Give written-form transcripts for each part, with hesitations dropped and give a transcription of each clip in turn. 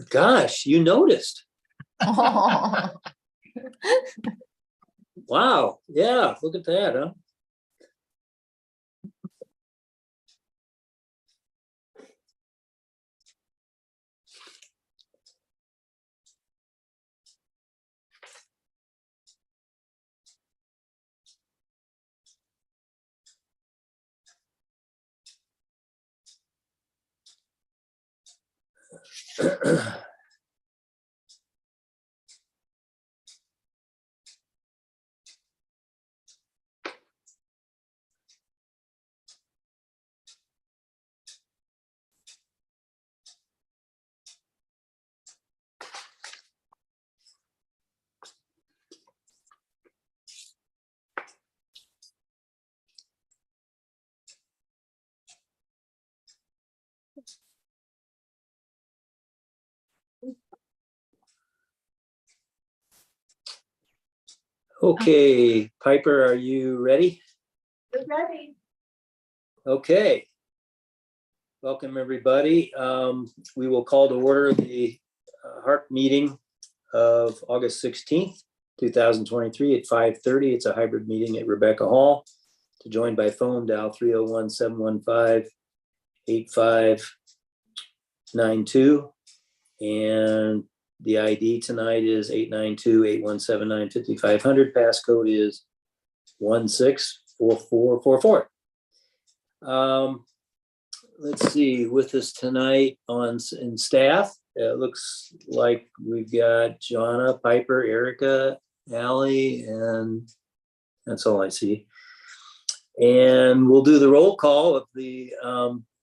Gosh, you noticed. Oh. Wow. Yeah, look at that, huh? Okay, Piper, are you ready? We're ready. Okay. Welcome, everybody. We will call to order the HARC meeting of August 16th, 2023 at 5:30. It's a hybrid meeting at Rebecca Hall. To join by phone, dial 301-715-8592. And the ID tonight is 892-8179-5500. Passcode is 164444. Let's see, with us tonight in staff, it looks like we've got Jonna, Piper, Erica, Allie, and that's all I see. And we'll do the roll call of the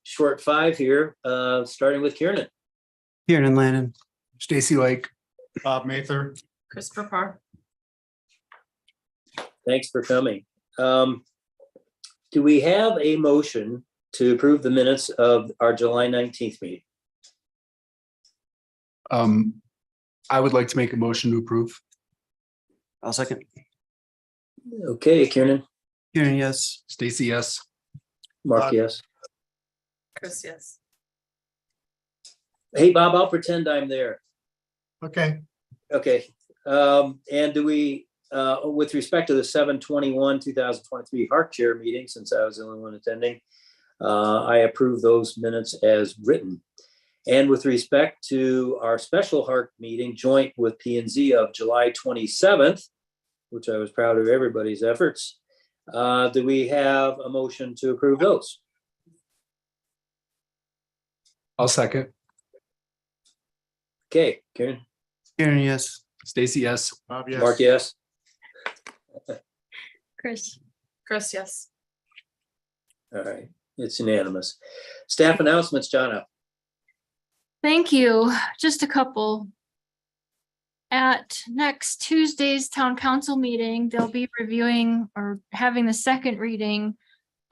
short five here, starting with Kiernan. Kieran Lannon. Stacy Lake. Bob Mather. Christopher Parr. Thanks for coming. Do we have a motion to approve the minutes of our July 19th meeting? I would like to make a motion to approve. I'll second. Okay, Kiernan, Kieran, yes. Stacy, yes. Mark, yes. Chris, yes. Hey, Bob, I'll pretend I'm there. Okay. Okay. And do we, with respect to the 7/21/2023 HARC chair meeting, since I was the only one attending, I approve those minutes as written. And with respect to our special HARC meeting joint with P&Z of July 27th, which I was proud of everybody's efforts, do we have a motion to approve those? I'll second. Okay, Karen, Kieran, yes. Stacy, yes. Bob, yes. Mark, yes. Chris, yes. All right, it's unanimous. Staff announcements, Jonna. Thank you. Just a couple. At next Tuesday's town council meeting, they'll be reviewing or having the second reading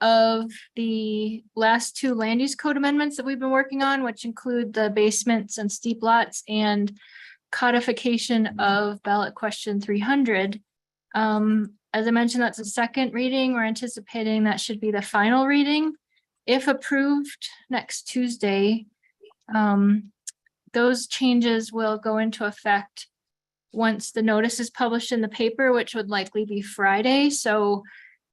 of the last two land use code amendments that we've been working on, which include the basements and steep lots and codification of ballot question 300. As I mentioned, that's a second reading. We're anticipating that should be the final reading. If approved next Tuesday, those changes will go into effect once the notice is published in the paper, which would likely be Friday. So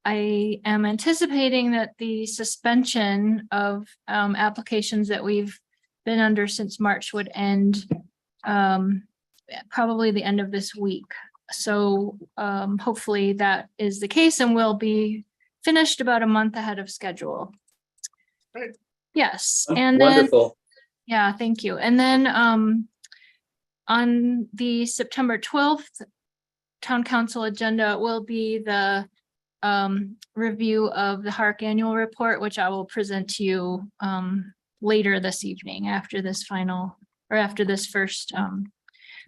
I am anticipating that the suspension of applications that we've been under since March would end probably the end of this week. So hopefully that is the case and we'll be finished about a month ahead of schedule. Great. Yes. Oh, And wonderful. then, yeah, thank you. And then on the September 12th town council agenda will be the review of the HARC annual report, which I will present to you later this evening after this final or after this first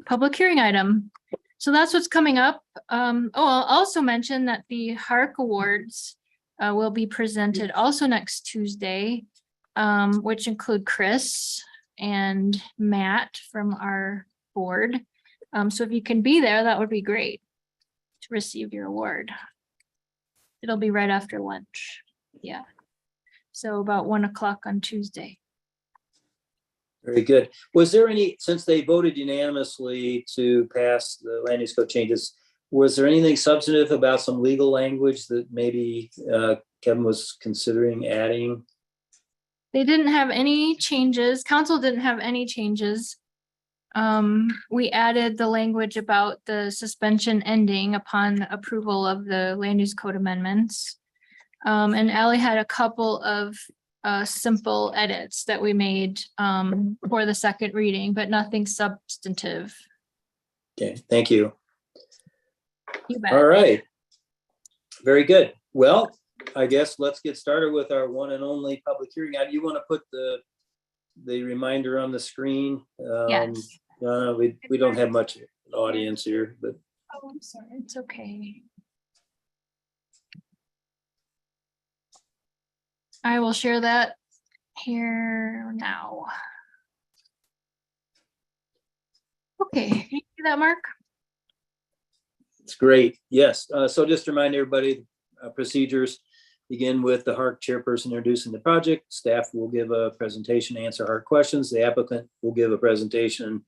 public hearing item. So that's what's coming up. I'll also mention that the HARC Awards will be presented also next Tuesday, which include Chris and Matt from our board. So if you can be there, that would be great to receive your award. It'll be right after lunch. Yeah. So about 1 o'clock on Tuesday. Very good. Was there any, since they voted unanimously to pass the land use code changes, was there anything substantive about some legal language that maybe Kevin was considering adding? They didn't have any changes. Council didn't have any changes. We added the language about the suspension ending upon approval of the land use code amendments. And Ally had a couple of simple edits that we made for the second reading, but nothing substantive. Okay, thank you. You bet. All right. Very good. Well, I guess let's get started with our one and only public hearing. Now, you want to put the reminder on the screen? Yes. We don't have much audience here, but Oh, I'm sorry. It's okay. I will share that here now. Okay, can you see that, Mark? it's great. Yes. So just to remind everybody, procedures begin with the HARC chairperson introducing the project. Staff will give a presentation, answer HARC questions. The applicant will give a presentation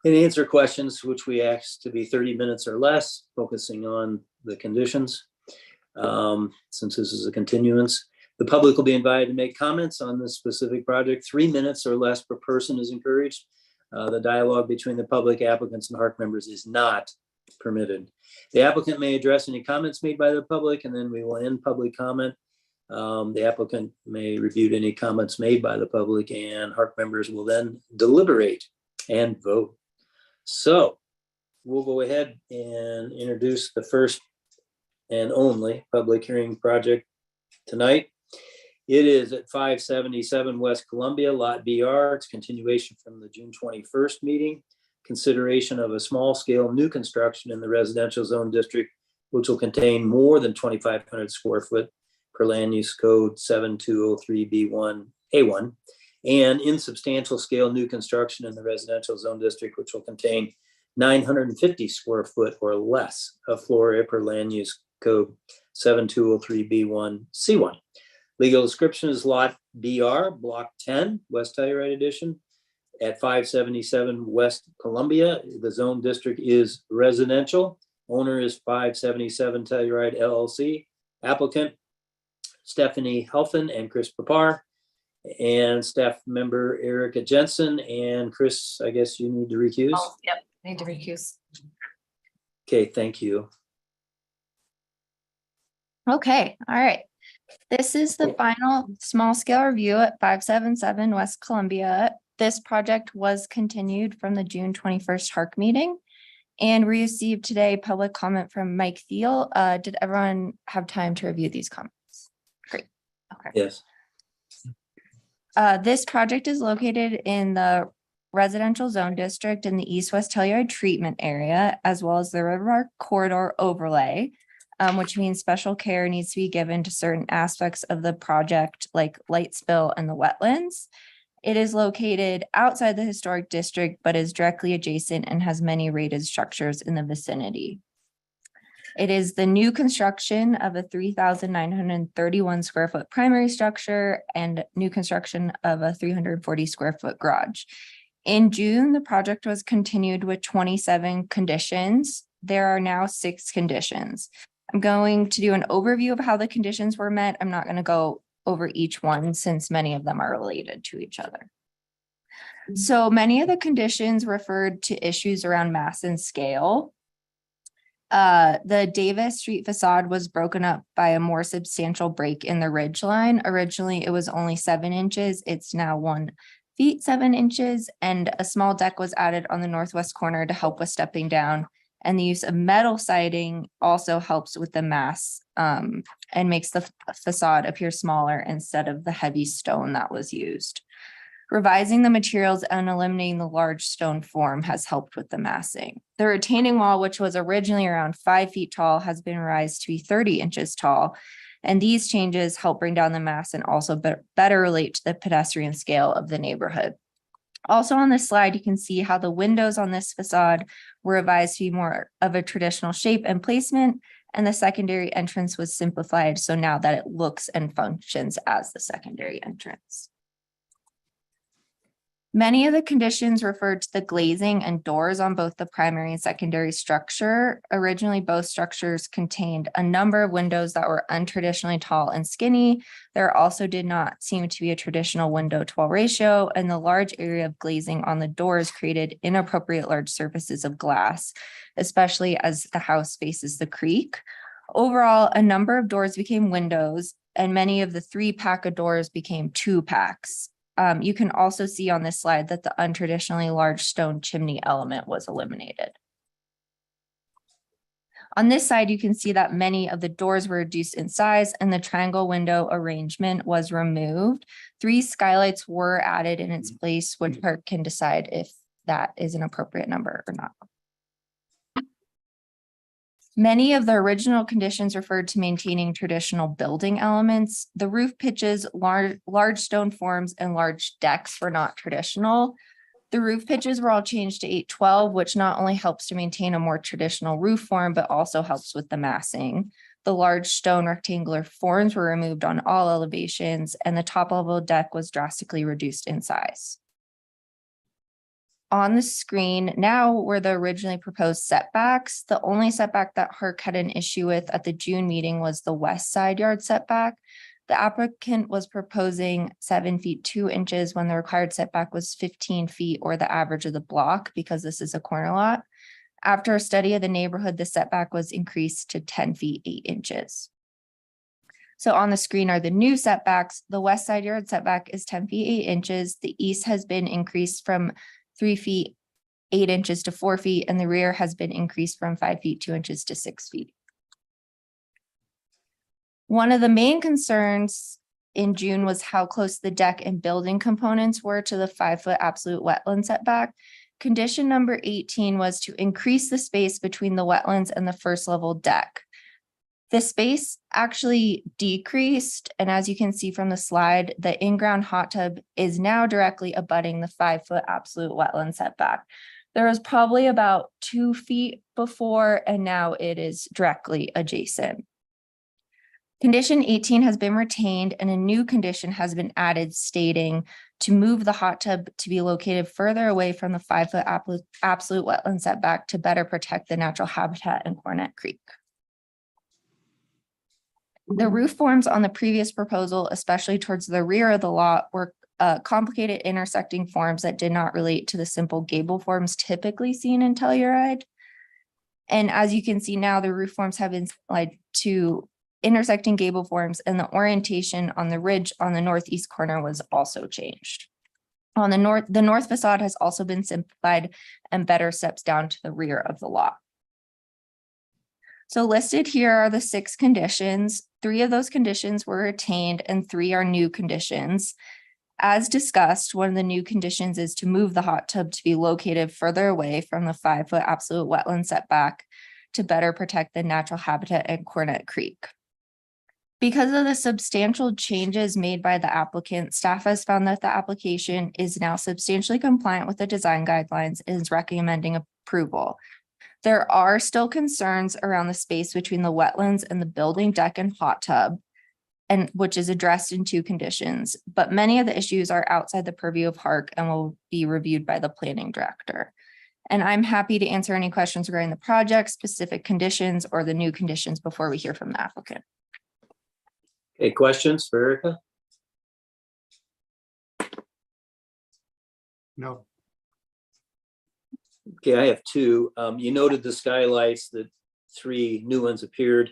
and answer questions, which we ask to be 30 minutes or less, focusing on the conditions. Since this is a continuance, the public will be invited to make comments on this specific project. 3 minutes or less per person is encouraged. The dialogue between the public, applicants, and HARC members is not permitted. The applicant may address any comments made by the public, and then we will end public comment. The applicant may review any comments made by the public, and HARC members will then deliberate and vote. So we'll go ahead and introduce the first and only public hearing project tonight. It is at 577 West Columbia, Lot BR. It's continuation from the June 21st meeting. Consideration of a small scale new construction in the residential zone district, which will contain more than 2,500 square foot per land use code 7203B1A1, and insubstantial scale new construction in the residential zone district, which will contain 950 square foot or less of floor area per land use code 7203B1C1. Legal description is Lot BR, Block 10, West Telluride Edition, at 577 West Columbia. The zone district is residential. Owner is 577 Telluride LLC. Applicant Stephanie Helfen and Chris Papar, and staff member Erica Jensen. And Chris, I guess you need to recuse. Oh, yep, need to recuse. Okay, thank you. Okay, all right. This is the final small scale review at 577 West Columbia. This project was continued from the June 21st HARC meeting. And we received today public comment from Mike Thiel. Did everyone have time to review these comments? Great. Okay. Yes. This project is located in the residential zone district in the East-West Telluride treatment area, as well as the River Corridor overlay, which means special care needs to be given to certain aspects of the project, like light spill and the wetlands. It is located outside the historic district, but is directly adjacent and has many rated structures in the vicinity. It is the new construction of a 3,931 square foot primary structure and new construction of a 340 square foot garage. In June, the project was continued with 27 conditions. There are now 6 conditions. I'm going to do an overview of how the conditions were met. I'm not going to go over each one since many of them are related to each other. So many of the conditions referred to issues around mass and scale. The Davis Street facade was broken up by a more substantial break in the ridge line. Originally, it was only 7 inches. It's now 1 feet 7 inches, and a small deck was added on the northwest corner to help with stepping down. And the use of metal siding also helps with the mass and makes the facade appear smaller instead of the heavy stone that was used. Revising the materials and eliminating the large stone form has helped with the massing. The retaining wall, which was originally around 5 feet tall, has been raised to be 30 inches tall. And these changes help bring down the mass and also better relate to the pedestrian scale of the neighborhood. Also on this slide, you can see how the windows on this facade were revised to be more of a traditional shape and placement, and the secondary entrance was simplified so now that it looks and functions as the secondary entrance. Many of the conditions referred to the glazing and doors on both the primary and secondary structure. Originally, both structures contained a number of windows that were untraditionally tall and skinny. There also did not seem to be a traditional window to wall ratio, and the large area of glazing on the doors created inappropriate large surfaces of glass, especially as the house faces the creek. Overall, a number of doors became windows, and many of the 3-pack of doors became 2-packs. You can also see on this slide that the untraditionally large stone chimney element was eliminated. On this side, you can see that many of the doors were reduced in size and the triangle window arrangement was removed. 3 skylights were added in its place, which HARC can decide if that is an appropriate number or not. Many of the original conditions referred to maintaining traditional building elements. The roof pitches, large stone forms, and large decks were not traditional. The roof pitches were all changed to 812, which not only helps to maintain a more traditional roof form, but also helps with the massing. The large stone rectangular forms were removed on all elevations, and the top level deck was drastically reduced in size. On the screen now were the originally proposed setbacks. The only setback that HARC had an issue with at the June meeting was the west side yard setback. The applicant was proposing 7 feet 2 inches when the required setback was 15 feet or the average of the block because this is a corner lot. After a study of the neighborhood, the setback was increased to 10 feet 8 inches. So on the screen are the new setbacks. The west side yard setback is 10 feet 8 inches. The east has been increased from 3 feet 8 inches to 4 feet, and the rear has been increased from 5 feet 2 inches to 6 feet. One of the main concerns in June was how close the deck and building components were to the 5-foot absolute wetland setback. Condition number 18 was to increase the space between the wetlands and the first level deck. The space actually decreased, and as you can see from the slide, the in-ground hot tub is now directly abutting the 5-foot absolute wetland setback. There was probably about 2 feet before, and now it is directly adjacent. Condition 18 has been retained, and a new condition has been added stating to move the hot tub to be located further away from the 5-foot absolute wetland setback to better protect the natural habitat in Cornet Creek. The roof forms on the previous proposal, especially towards the rear of the lot, were complicated intersecting forms that did not relate to the simple gable forms typically seen in Telluride. And as you can see now, the roof forms have been applied to intersecting gable forms, and the orientation on the ridge on the northeast corner was also changed. On the north facade has also been simplified and better steps down to the rear of the lot. So listed here are the 6 conditions. 3 of those conditions were retained and 3 are new conditions. As discussed, one of the new conditions is to move the hot tub to be located further away from the 5-foot absolute wetland setback to better protect the natural habitat at Cornet Creek. Because of the substantial changes made by the applicant, staff has found that the application is now substantially compliant with the design guidelines and is recommending approval. There are still concerns around the space between the wetlands and the building deck and hot tub, and which is addressed in 2 conditions, but many of the issues are outside the purview of HARC and will be reviewed by the planning director. And I'm happy to answer any questions regarding the project, specific conditions, or the new conditions before we hear from the applicant. Okay, questions for Erica? No. Okay, I have 2. You noted the skylights, that 3 new ones appeared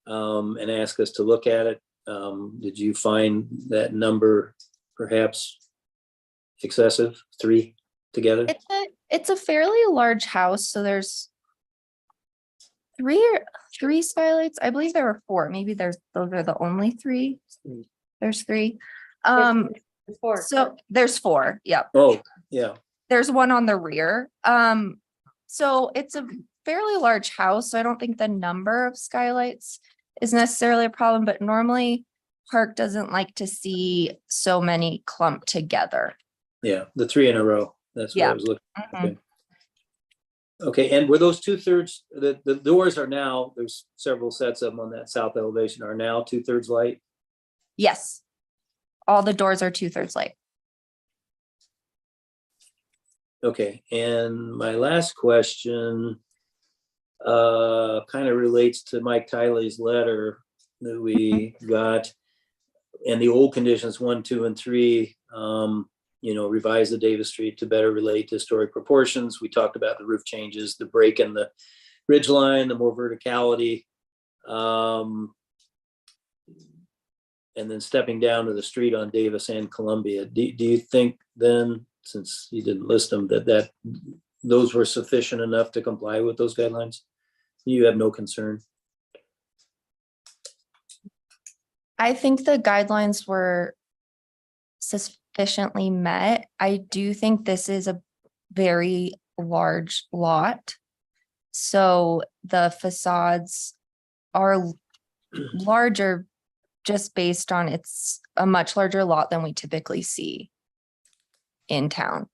and asked us to look at it. Did you find that number perhaps excessive, 3 together? It's a fairly large house, so there's 3 skylights. I believe there were 4. Maybe those are the only 3. There's 3. So there's 4. Yep. Oh, yeah. There's one on the rear. So it's a fairly large house, so I don't think the number of skylights is necessarily a problem, but normally HARC doesn't like to see so many clumped together. Yeah, the 3 in a row. That's what I was looking at. Mhm. Okay, and were those 2/3, the doors are now, there's several sets of them on that south elevation, are now 2/3 light? Yes. All the doors are 2/3 light. Okay, and my last question kind of relates to Mike Tiley's letter that we got. And the old conditions 1, 2, and 3, revise the Davis Street to better relate to historic proportions. We talked about the roof changes, the break in the ridge line, the more verticality. And then stepping down to the street on Davis and Columbia. Do you think then, since you didn't list them, that those were sufficient enough to comply with those guidelines? You have no concern? I think the guidelines were sufficiently met. I do think this is a very large lot. So the facades are larger just based on it's a much larger lot than we typically see in town.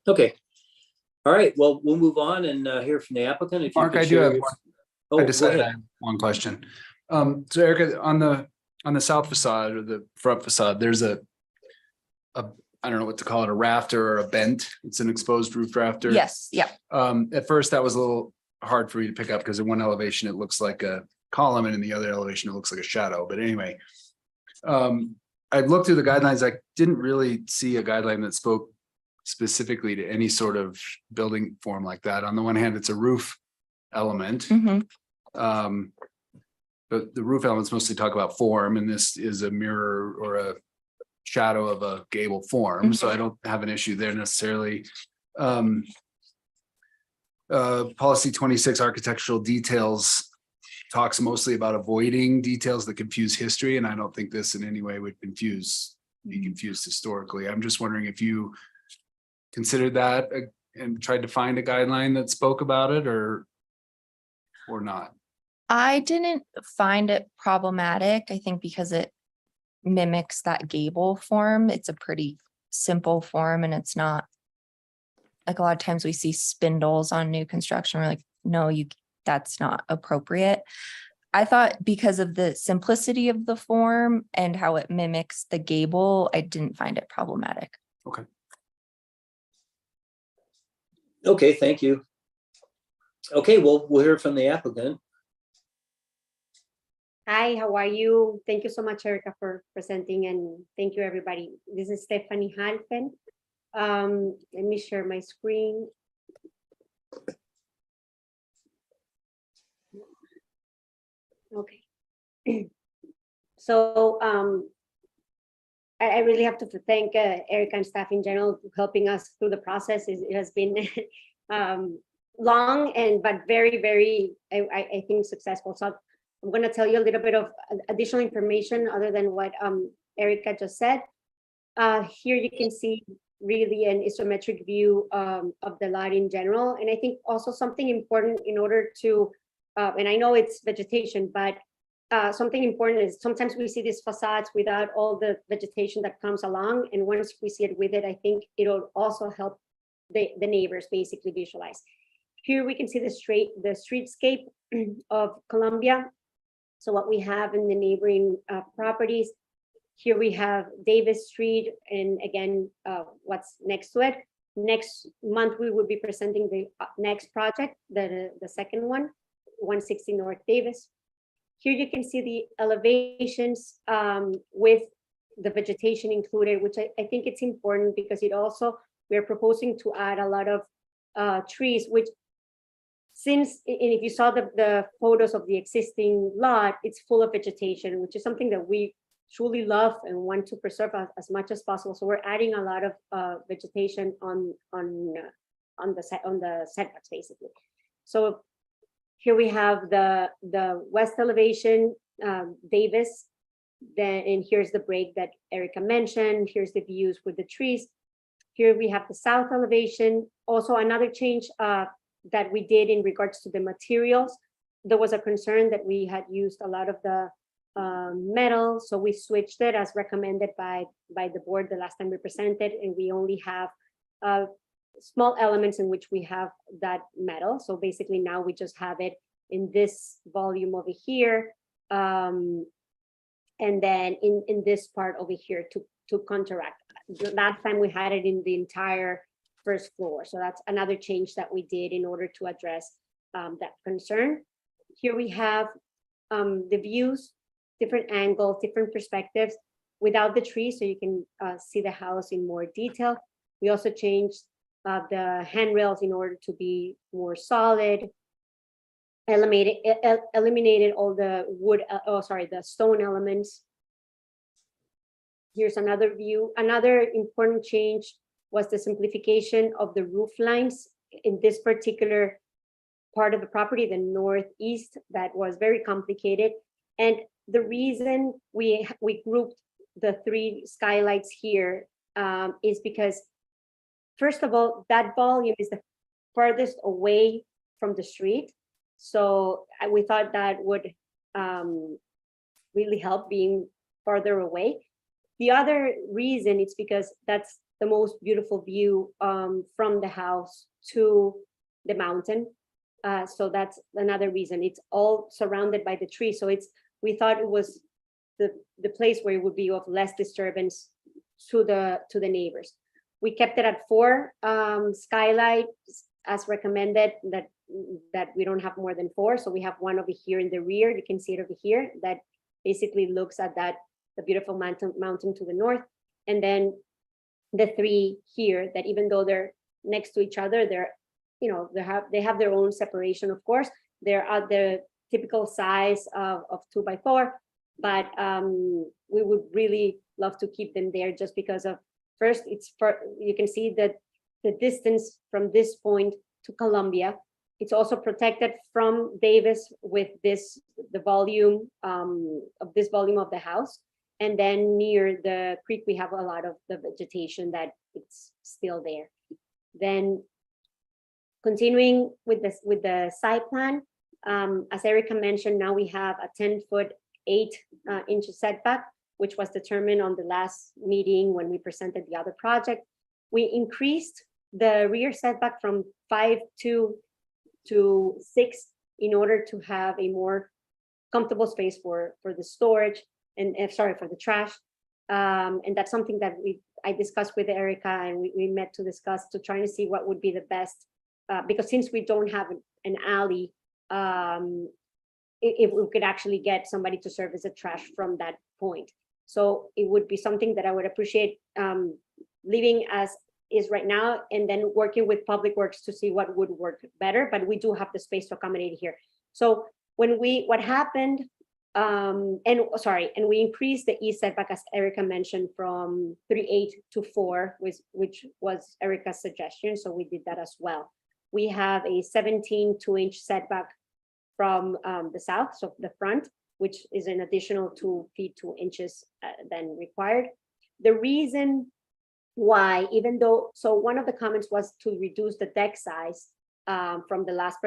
Okay. All right, well, we'll move on and hear from the applicant. If you Mark, could I do share have your- one. Oh, I go decided I ahead. have one question. So Erica, on the south facade or the front facade, there's a I don't know what to call it, a rafter or a bent. It's an exposed roof rafter. Yes, yeah. At first that was a little hard for you to pick up because in one elevation it looks like a column and in the other elevation it looks like a shadow. But anyway, I looked through the guidelines. I didn't really see a guideline that spoke specifically to any sort of building form like that. On the one hand, it's a roof element. Mhm. But the roof elements mostly talk about form, and this is a mirror or a shadow of a gable form, so I don't have an issue there necessarily. Policy 26 architectural details talks mostly about avoiding details that confuse history, and I don't think this in any way would be confused historically. I'm just wondering if you considered that and tried to find a guideline that spoke about it or not. I didn't find it problematic. I think because it mimics that gable form. It's a pretty simple form and it's not like a lot of times we see spindles on new construction. We're like, no, that's not appropriate. I thought because of the simplicity of the form and how it mimics the gable, I didn't find it problematic. Okay, thank you. Okay, well, we'll hear from the applicant. Hi, how are you? Thank you so much, Erica, for presenting, and thank you, everybody. This is Stephanie Halpen. Let me share my screen. Okay. So I really have to thank Erica and staff in general for helping us through the process. It has been long but very, very, I think, successful. So I'm going to tell you a little bit of additional information other than what Erica just said. Here you can see really an isometric view of the lot in general. And I think also something important in order to, and I know it's vegetation, but something important is sometimes we see these facades without all the vegetation that comes along. And once we see it with it, I think it'll also help the neighbors basically visualize. Here we can see the streetscape of Columbia. So what we have in the neighboring properties, here we have Davis Street, and again, what's next to it. Next month, we will be presenting the next project, the second one, 160 North Davis. Here you can see the elevations with the vegetation included, which I think it's important because it also, we're proposing to add a lot of trees, which since, and if you saw the photos of the existing lot, it's full of vegetation, which is something that we truly love and want to preserve as much as possible. So we're adding a lot of vegetation on the setbacks, basically. So here we have the west elevation, Davis, and here's the break that Erica mentioned. Here's the views with the trees. Here we have the south elevation. Also another change that we did in regards to the materials. There was a concern that we had used a lot of the metal, so we switched it as recommended by the board the last time we presented, and we only have small elements in which we have that metal. So basically now we just have it in this volume over here, and then in this part over here to counteract that. the last time we had it in the entire first floor. So that's another change that we did in order to address that concern. Here we have the views, different angles, different perspectives without the tree, so you can see the house in more detail. We also changed the handrails in order to be more solid. Eliminated all the wood, the stone elements. Here's another view. Another important change was the simplification of the roof lines in this particular part of the property, the northeast, that was very complicated. And the reason we grouped the 3 skylights here is because, first of all, that volume is the furthest away from the street. So we thought that would really help being farther away. The other reason is because that's the most beautiful view from the house to the mountain. So that's another reason. It's all surrounded by the tree. So we thought it was the place where it would be of less disturbance to the neighbors. We kept it at 4 skylights as recommended, that we don't have more than 4. So we have one over here in the rear. You can see it over here. That basically looks at the beautiful mountain to the north. And then the 3 here, that even though they're next to each other, they have their own separation, of course. They're at the typical size of 2x4, but we would really love to keep them there just because of, first, you can see that the distance from this point to Columbia. It's also protected from Davis with the volume of the house. And then near the creek, we have a lot of the vegetation that it's still there. Then continuing with the site plan, as Erica mentioned, now we have a 10-foot 8-inch setback, which was determined on the last meeting when we presented the other project. We increased the rear setback from 5.2 to 6 in order to have a more comfortable space for the storage and for the trash. And that's something that I discussed with Erica, and we met to discuss, to try to see what would be the best, because since we don't have an alley, if we could actually get somebody to service the trash from that point. So it would be something that I would appreciate leaving as is right now, and then working with Public Works to see what would work better, but we do have the space to accommodate here. So what happened, and we increased the east setback, as Erica mentioned, from 3.8 to 4, which was Erica's suggestion, so we did that as well. We have a 17 2-inch setback from the south, so the front, which is an additional 2 feet 2 inches than required. The reason why, even though, so one of the comments was to reduce the deck size from the last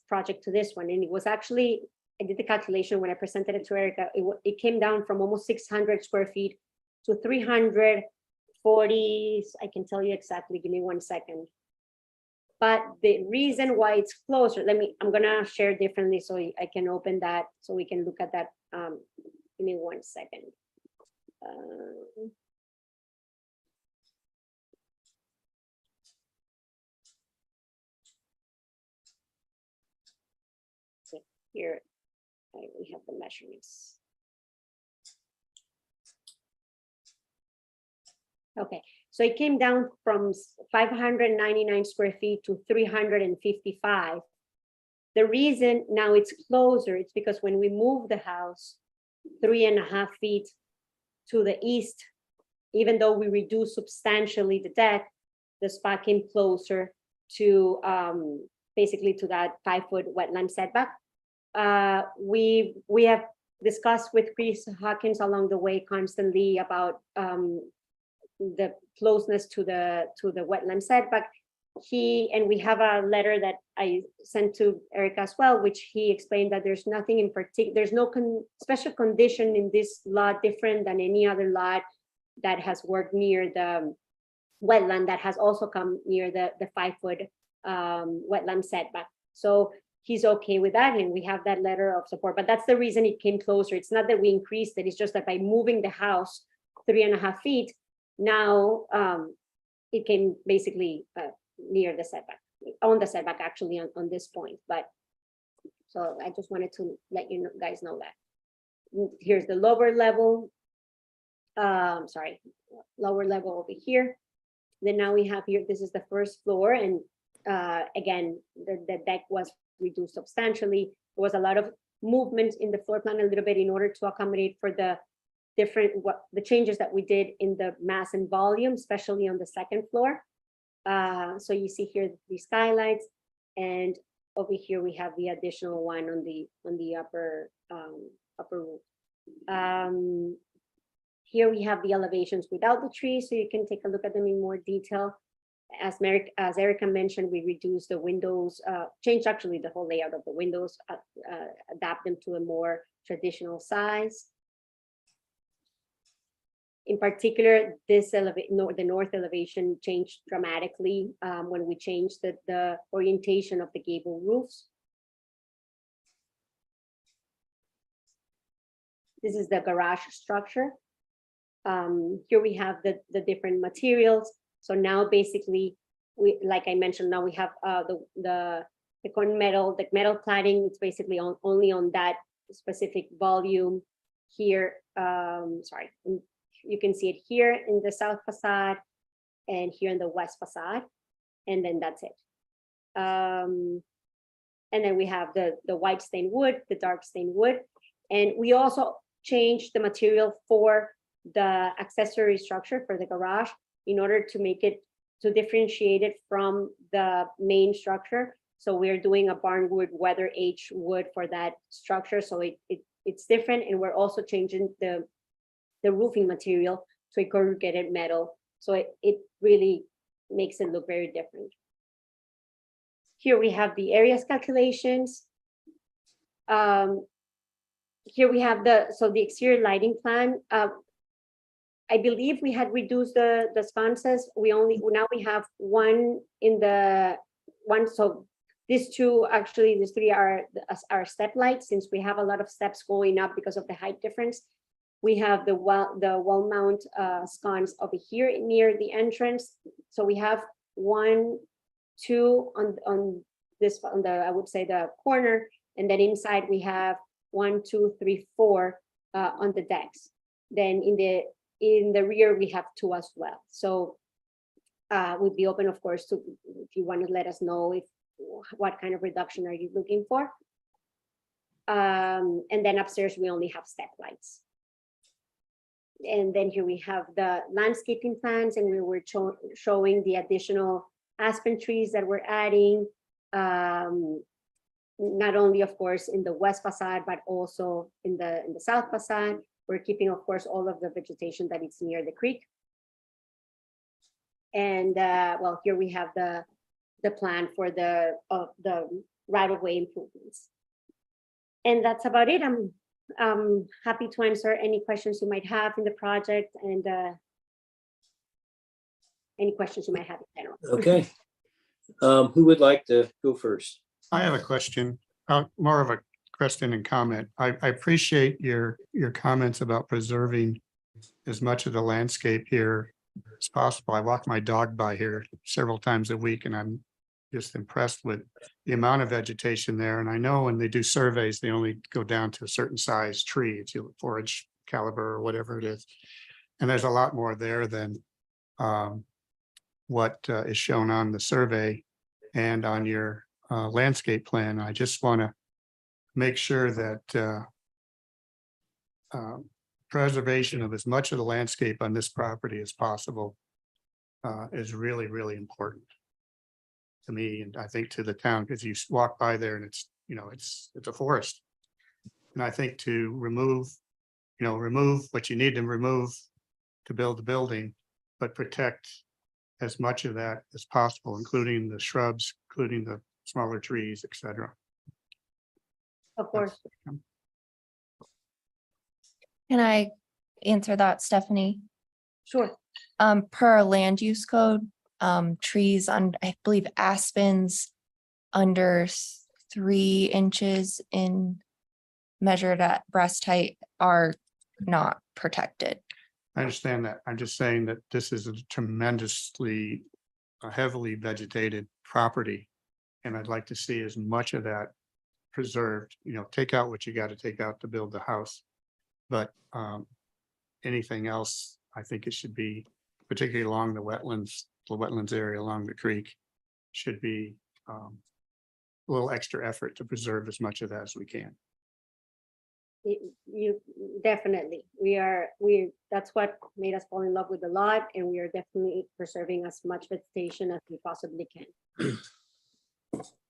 project to this one, and it was actually, I did the calculation when I presented it to Erica, it came down from almost 600 square feet to 340, I can tell you exactly, give me 1 second. But the reason why it's closer, I'm gonna share differently so I can open that, so we can look at that. Give me 1 second. So here, we have the measurements. Okay, so it came down from 599 square feet to 355. The reason now it's closer, it's because when we move the house 3.5 feet to the east, even though we reduced substantially the deck, the spot came closer to basically to that 5-foot wetland setback. We have discussed with Chris Hawkins along the way constantly about the closeness to the wetland setback. And we have a letter that I sent to Erica as well, which he explained that there's nothing in particular, there's no special condition in this lot different than any other lot that has worked near the wetland that has also come near the 5-foot wetland setback. So he's okay with that, and we have that letter of support, but that's the reason it came closer. It's not that we increased it, it's just that by moving the house 3.5 feet, now it came basically near the setback, on the setback actually on this point, but so I just wanted to let you guys know that. Here's the lower level. Sorry, lower level over here. Then now we have here, this is the first floor, and again, the deck was reduced substantially. There was a lot of movement in the floor plan a little bit in order to accommodate for the different, the changes that we did in the mass and volume, especially on the second floor. So you see here the skylights, and over here we have the additional one on the upper roof. Here we have the elevations without the trees, so you can take a look at them in more detail. As Erica mentioned, we reduced the windows, changed actually the whole layout of the windows, adapt them to a more traditional size. In particular, this the north elevation changed dramatically when we changed the orientation of the gable roofs. This is the garage structure. Here we have the different materials. So now basically, like I mentioned, now we have the metal cladding. It's basically only on that specific volume here. Sorry, you can see it here in the south facade and here in the west facade, and then that's it. And then we have the white stained wood, the dark stained wood, and we also changed the material for the accessory structure for the garage in order to make it, to differentiate it from the main structure. So we're doing a barn wood, weather H wood for that structure. So it's different, and we're also changing the roofing material to a corrugated metal. So it really makes it look very different. Here we have the areas calculations. Here we have the exterior lighting plan. I believe we had reduced the sconces. Now we have one in the one. So these two, actually, these three are step lights, since we have a lot of steps going up because of the height difference. We have the wall mount sconce over here near the entrance. So we have 1, 2 on the I would say the corner, and then inside we have 1, 2, 3, 4 on the decks. Then in the rear we have 2 as well. So we'd be open, of course, to if you want to let us know what kind of reduction are you looking for. And then upstairs we only have step lights. And then here we have the landscaping plans, and we were showing the additional aspen trees that we're adding, not only, of course, in the west facade, but also in the south facade. We're keeping, of course, all of the vegetation that is near the creek. And well, here we have the plan for the right-of-way improvements. And that's about it. I'm happy to answer any questions you might have in the project, and any questions you might have in general. Okay. Who would like to go first? I have a question, more of a question and comment. I appreciate your comments about preserving as much of the landscape here as possible. I walk my dog by here several times a week, and I'm just impressed with the amount of vegetation there. And I know when they do surveys, they only go down to a certain size tree, it's 4-inch caliber or whatever it is. And there's a lot more there than what is shown on the survey and on your landscape plan. I just want to make sure that preservation of as much of the landscape on this property as possible is really, really important to me, and I think to the town, because you walk by there and it's, it's a forest. And I think to remove what you need to remove to build the building, but protect as much of that as possible, including the shrubs, including the smaller trees, etc. Of course. Can I answer that, Stephanie? Sure. Per our land use code, trees on, I believe, aspens under 3 inches in measured at breast height are not protected. I understand that. I'm just saying that this is a tremendously heavily vegetated property. And I'd like to see as much of that preserved, take out what you got to take out to build the house. But anything else, I think it should be, particularly along the wetlands area along the creek, should be a little extra effort to preserve as much of that as we can. You definitely, that's what made us fall in love with the lot, and we are definitely preserving as much vegetation as we possibly can.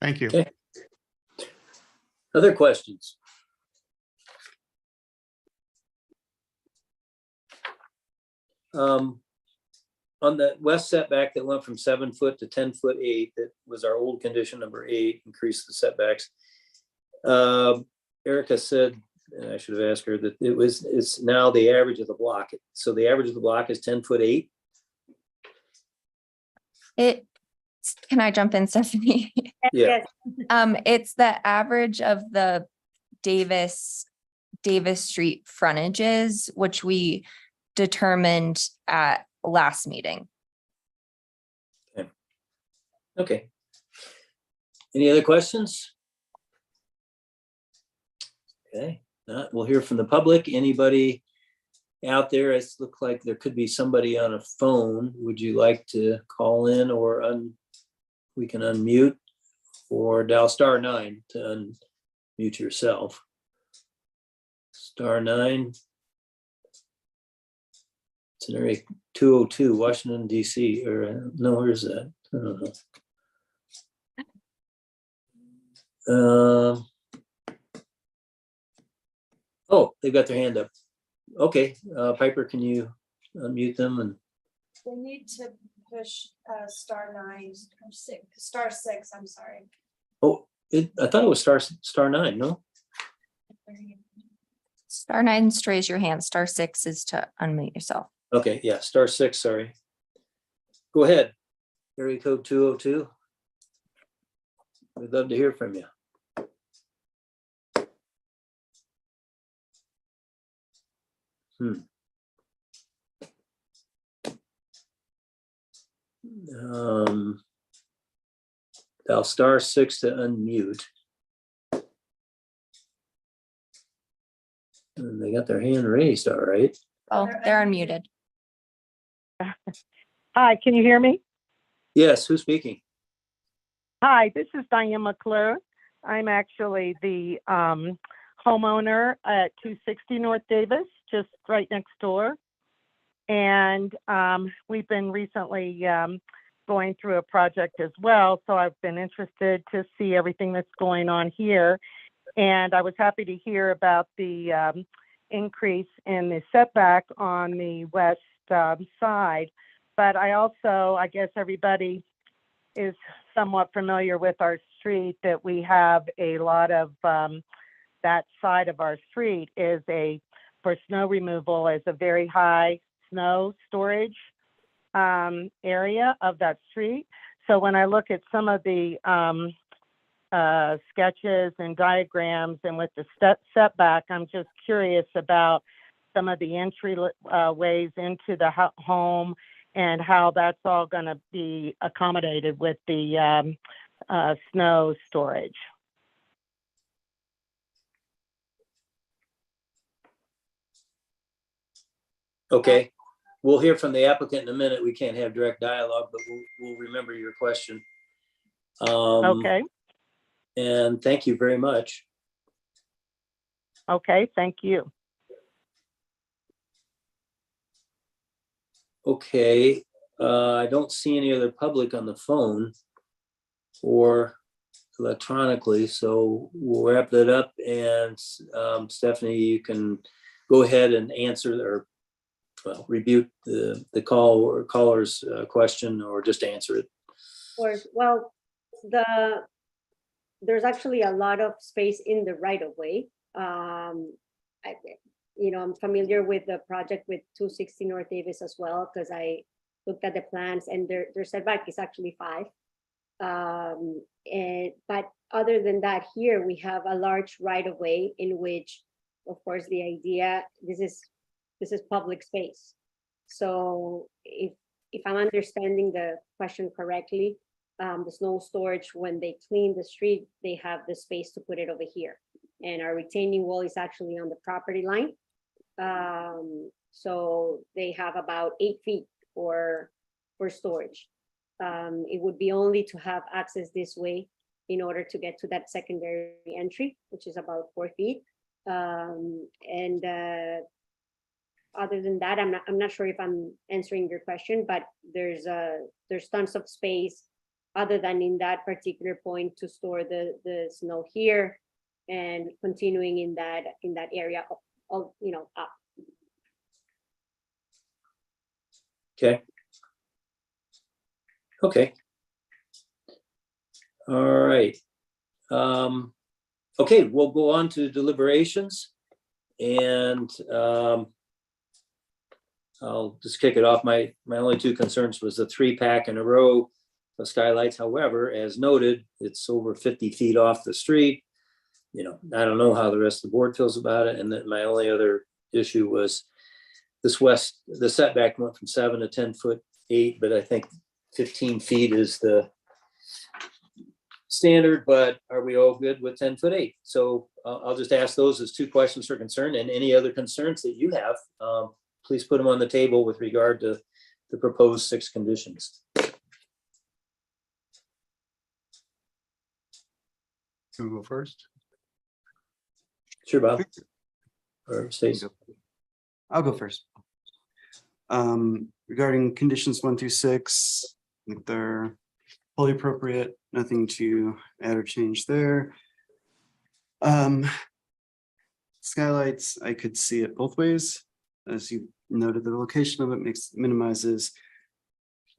Thank you. Okay. Other questions? On the west setback that went from 7 foot to 10 foot 8, that was our old condition number 8, increased the setbacks. Erica said, and I should have asked her, that it's now the average of the block. So the average of the block is 10 foot 8. Can I jump in, Stephanie? Yeah. Yes, It's the average of the Davis Street frontages, which we determined at last meeting. Okay. Any other questions? Okay, we'll hear from the public. Anybody out there? It looks like there could be somebody on a phone. Would you like to call in, or we can unmute, or dial *9 to unmute yourself? *9. It's an area 202, Washington, DC, or no, where is that? I don't know. Oh, they've got their hand up. Okay, Piper, can you unmute them? And They need to push *9 or *6, I'm sorry. oh, I thought it was *9. No. *9 is to raise your hand. *6 is to unmute yourself. Okay, yeah, *6. Sorry. Go ahead. Area code 202. We'd love to hear from you. Dial *6 to unmute. And they got their hand raised, all right. Oh, they're unmuted. Hi, can you hear me? Yes, who's speaking? Hi, this is Diane McClure. I'm actually the homeowner at 260 North Davis, just right next door. And we've been recently going through a project as well. So I've been interested to see everything that's going on here. And I was happy to hear about the increase in the setback on the west side. But I guess everybody is somewhat familiar with our street, that we have a lot of that side of our street is for snow removal, is a very high snow storage area of that street. So when I look at some of the sketches and diagrams, and with the setback, I'm just curious about some of the entry ways into the home, and how that's all going to be accommodated with the snow storage. Okay, we'll hear from the applicant in a minute. We can't have direct dialogue, but we'll remember your question. Okay. And thank you very much. Okay, thank you. Okay, I don't see any other public on the phone or electronically, so we'll wrap that up. And Stephanie, you can go ahead and answer or rebuke the call or caller's question, or just answer it. of course. Well, there's actually a lot of space in the right of way. I'm familiar with the project with 260 North Davis as well, because I looked at the plans, and their setback is actually 5. But other than that, here we have a large right of way in which, of course, the idea, this is public space. So if I'm understanding the question correctly, the snow storage, when they clean the street, they have the space to put it over here. And our retaining wall is actually on the property line. So they have about 8 feet for storage. It would be only to have access this way in order to get to that secondary entry, which is about 4 feet. Other than that, I'm not sure if I'm answering your question, but there's tons of space other than in that particular point to store the snow here and continuing in that area of up. Okay. Okay. All right. Okay, we'll go on to deliberations, and I'll just kick it off. My only two concerns was the 3-pack in a row of skylights. However, as noted, it's over 50 feet off the street. I don't know how the rest of the board feels about it. And then my only other issue was the setback went from 7 to 10 foot 8, but I think 15 feet is the standard, but are we all good with 10 foot 8? So I'll just ask those as two questions for concern, and any other concerns that you have, please put them on the table with regard to the proposed 6 conditions. Can we go first? Sure, Bob. Or Stacy. I'll go first. Regarding conditions 1 through 6, I think they're fully appropriate, nothing to add or change there. Skylights, I could see it both ways. As you noted, the location of it minimizes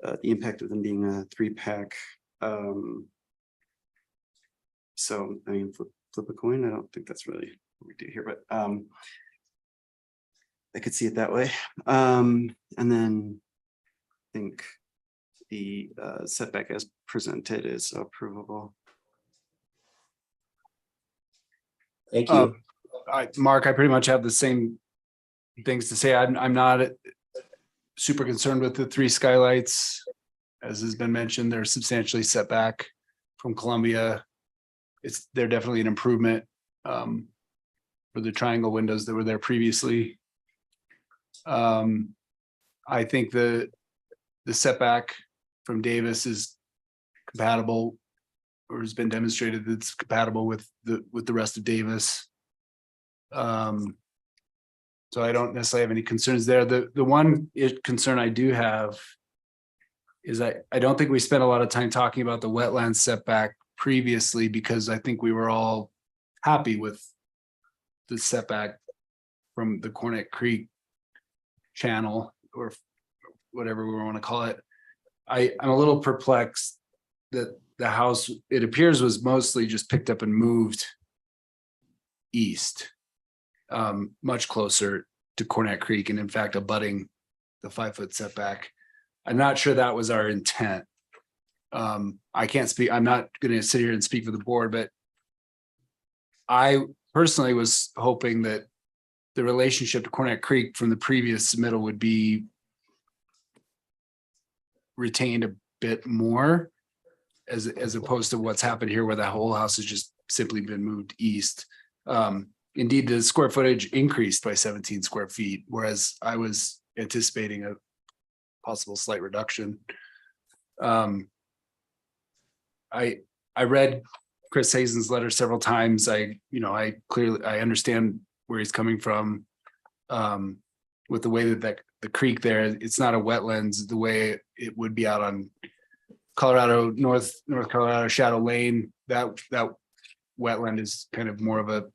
the impact of them being a 3-pack. So I mean, flip a coin. I don't think that's really what we do here, but I could see it that way. And then I think the setback as presented is approvable. Thank you. Mark, I pretty much have the same things to say. I'm not super concerned with the 3 skylights. As has been mentioned, they're substantially set back from Columbia. They're definitely an improvement for the triangle windows that were there previously. I think the setback from Davis is compatible, or has been demonstrated that it's compatible with the rest of Davis. So I don't necessarily have any concerns there. The one concern I do have is I don't think we spent a lot of time talking about the wetland setback previously, because I think we were all happy with the setback from the Cornet Creek channel, or whatever we want to call it. I'm a little perplexed that the house, it appears, was mostly just picked up and moved east, much closer to Cornet Creek, and in fact abutting the 5-foot setback. I'm not sure that was our intent. I can't speak, I'm not going to sit here and speak for the board, but I personally was hoping that the relationship to Cornet Creek from the previous submittal would be retained a bit more, as opposed to what's happened here, where the whole house has just simply been moved east. Indeed, the square footage increased by 17 square feet, whereas I was anticipating a possible slight reduction. I read Chris Hazen's letter several times. I clearly understand where he's coming from with the way that the creek there, it's not a wetlands the way it would be out on Colorado, North Colorado Shadow Lane. That wetland is kind of more of a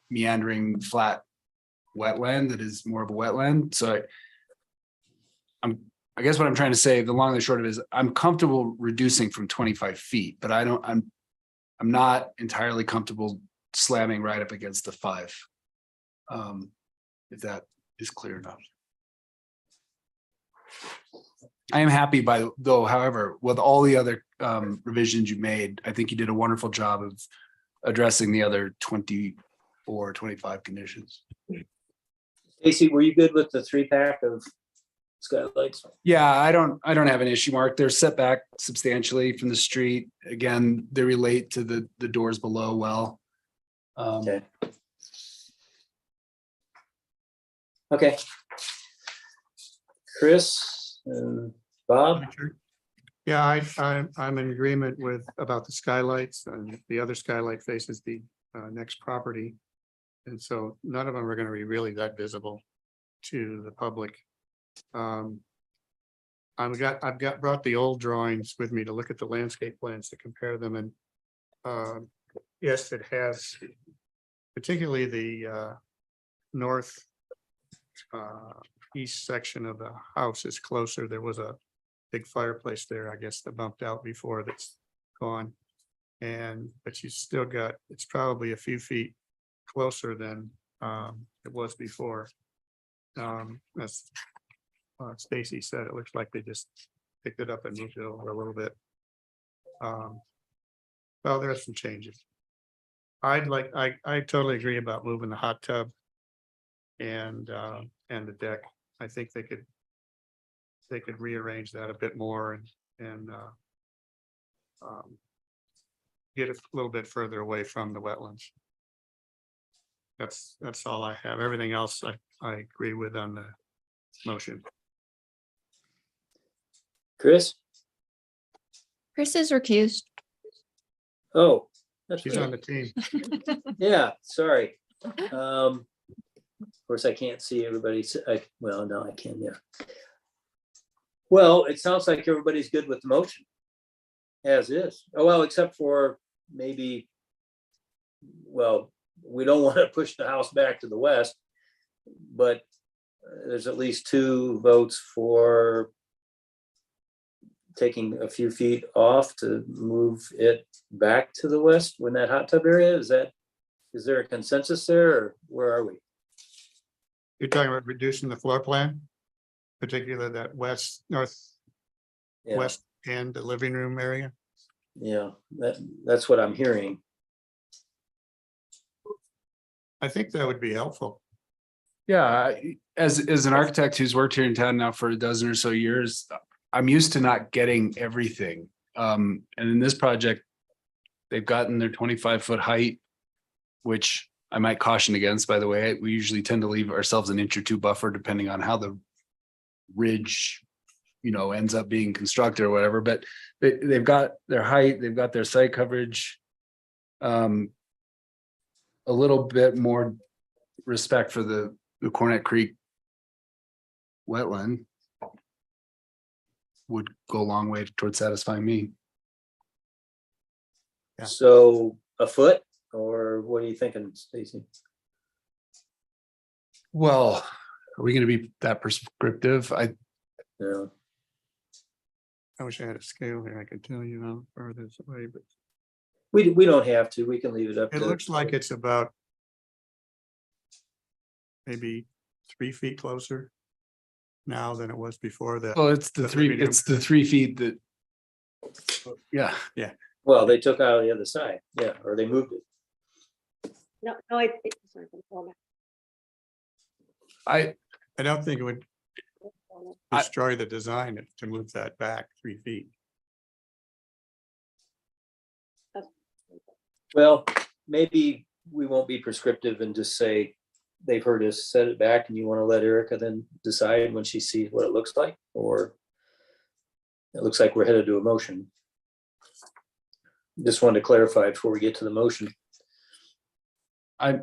meandering flat wetland that is more of a wetland. So I guess what I'm trying to say, the long and the short of it is, I'm comfortable reducing from 25 feet, but I'm not entirely comfortable slamming right up against the 5. If that is clear enough. I am happy however, with all the other revisions you made. I think you did a wonderful job of addressing the other 24, 25 conditions. Stacy, were you good with the 3-pack of skylights? Yeah, I don't have an issue, Mark. They're set back substantially from the street. Again, they relate to the doors below well. Okay. Okay. Chris and Bob? Yeah, I'm in agreement with about the skylights, and the other skylight faces the next property. And so none of them are gonna be really that visible to the public. I've brought the old drawings with me to look at the landscape plans to compare them, and yes, it has particularly the north east section of the house is closer. There was a big fireplace there, I guess, that bumped out before, that's gone. But you still got, it's probably a few feet closer than it was before. As Stacy said, it looks like they just picked it up and moved it over a little bit. Well, there are some changes. I totally agree about moving the hot tub and the deck. I think they could rearrange that a bit more and get it a little bit further away from the wetlands. That's all I have. Everything else I agree with on the motion. Chris? Chris is recused. Oh, that's She's on weird. the team. Yeah, sorry. Of course, I can't see everybody. Well, no, I can, yeah. Well, it sounds like everybody's good with the motion. As is. Oh, well, except for maybe, well, we don't want to push the house back to the west, but there's at least 2 votes for taking a few feet off to move it back to the west when that hot tub area is there a consensus there, or where are we? You're talking about reducing the floor plan, particularly that northwest Yeah, end, the living room area. yeah, that's what I'm hearing. I think that would be helpful. Yeah, as an architect who's worked here in town now for a dozen or so years, I'm used to not getting everything. And in this project, they've gotten their 25-foot height, which I might caution against, by the way. We usually tend to leave ourselves an inch or 2 buffer depending on how the ridge, ends up being constructed or whatever, but they've got their height, they've got their site coverage. A little bit more respect for the Cornet Creek wetland would go a long way towards satisfying me. Yeah. So a foot, or what are you thinking, Stacy? Well, are we going to be that prescriptive? Yeah. I wish I had a scale here. I could tell you how far this away, but We don't have to, we can leave it up it to. looks like it's about maybe 3 feet closer now than it was before that. Well, it's the The 3 feet that. Yeah. Well, they took out the other side, yeah, or they moved it. No, it's not gonna fall back. I don't think it would I- destroy the design to move that back 3 feet. Well, maybe we won't be prescriptive and just say they've heard us set it back and you want to let Erica then decide when she sees what it looks like, or it looks like we're headed to a motion. Just wanted to clarify before we get to the motion. I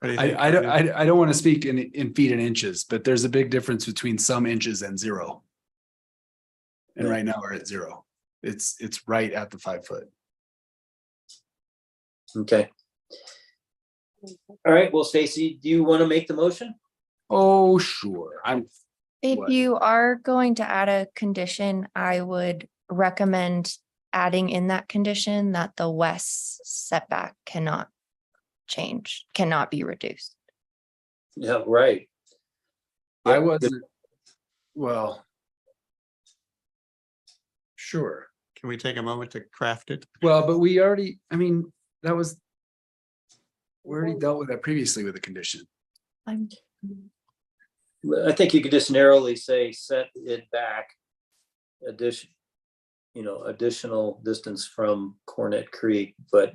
don't want to speak in feet and inches, but there's a big difference between some inches and 0. And right now we're at 0. It's right at the 5 foot. Okay. All right, well, Stacy, do you want to make the motion? Oh, sure. If What? you are going to add a condition, I would recommend adding in that condition that the west setback cannot be reduced. Yeah, right. I wasn't, well. Sure. Can we take a moment to craft it? Well, but we already, we already dealt with that previously with a condition. I'm I think you could just narrowly say, set it back additional distance from Cornet Creek, but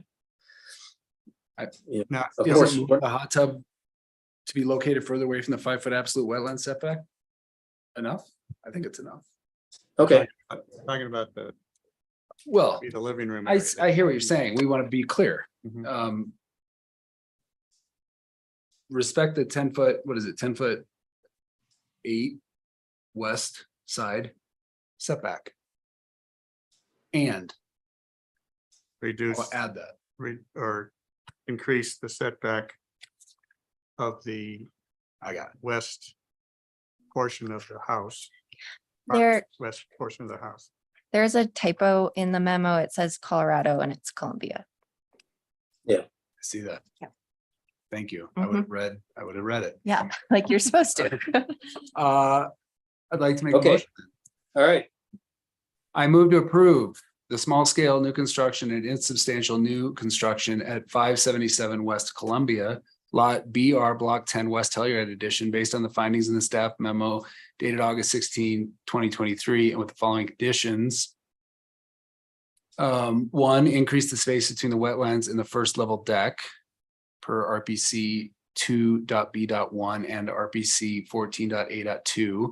Now, of is course, it- The hot tub to be located further away from the 5-foot absolute wetland setback? Enough? I think it's enough. okay, talking about Well, the living room. I, area. I hear what you're saying. We want to be clear. Mhm. Respect the 10-foot, what is it, 10-foot 8 west side setback. And Reduce. I'll add that. Or increase the setback of the I got it. west portion of the house. There, West portion of the house. there's a typo in the memo. It says Colorado and it's Columbia. I see that. Yeah. Thank you. I would have read it. Yeah, like you're supposed to. I'd like to make a Okay. motion. all right. I move to approve the small scale new construction and insubstantial new construction at 577 West Columbia, Lot BR Block 10 West Telluride Edition, based on the findings in the staff memo dated August 16, 2023, and with the following conditions. 1, increase the space between the wetlands and the first level deck per RPC 2.b.1 and RPC 14.a.2.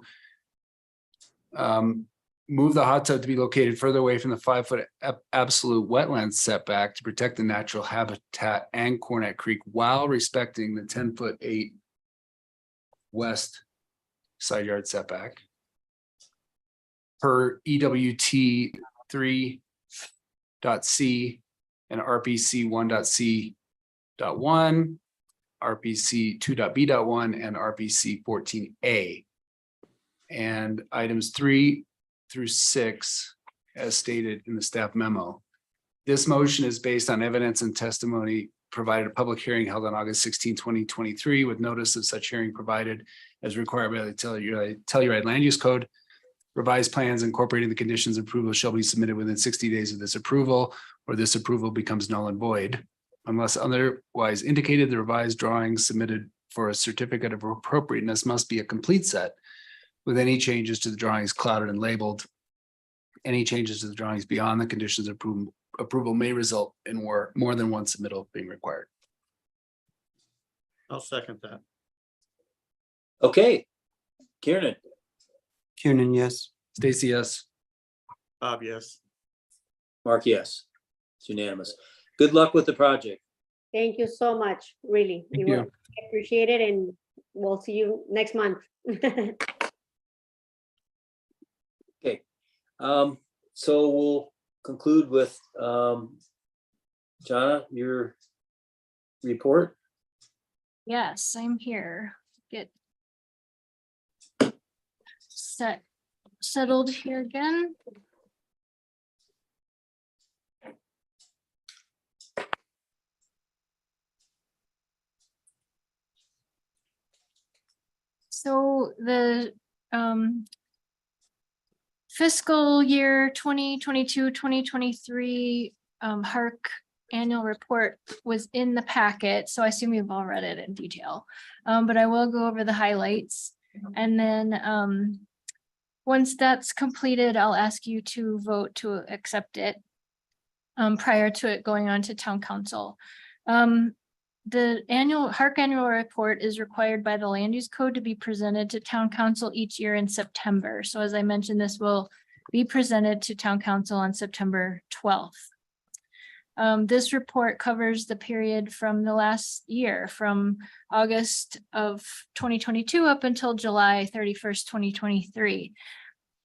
Move the hot tub to be located further away from the 5-foot absolute wetland setback to protect the natural habitat and Cornet Creek while respecting the 10-foot 8 west side yard setback per EWT 3.c and RPC 1.c.1, RPC 2.b.1, and RPC 14A. And items 3 through 6, as stated in the staff memo. This motion is based on evidence and testimony provided at a public hearing held on August 16, 2023, with notice of such hearing provided as required by the Telluride Land Use Code. Revised plans incorporating the conditions of approval shall be submitted within 60 days of this approval, or this approval becomes null and void. Unless otherwise indicated, the revised drawings submitted for a certificate of appropriateness must be a complete set, with any changes to the drawings clouded and labeled. Any changes to the drawings beyond the conditions of approval may result in more than one submittal being required. I'll second that. Okay. Kieran, Kiernan, yes. Stacy, yes. Bob, yes. Mark, yes. It's unanimous. Good luck with the project. Thank you so much, really. Thank We you. will appreciate it, and we'll see you next month. So we'll conclude with Jonna, your report. Yes, I'm here. Get settled here again. So the fiscal year 2022-2023 HARC annual report was in the packet, so I assume you've all read it in detail. But I will go over the highlights, and then once that's completed, I'll ask you to vote to accept it prior to it going on to town council. The HARC annual report is required by the land use code to be presented to town council each year in September. So as I mentioned, this will be presented to town council on September 12th. This report covers the period from the last year, from August of 2022 up until July 31st, 2023.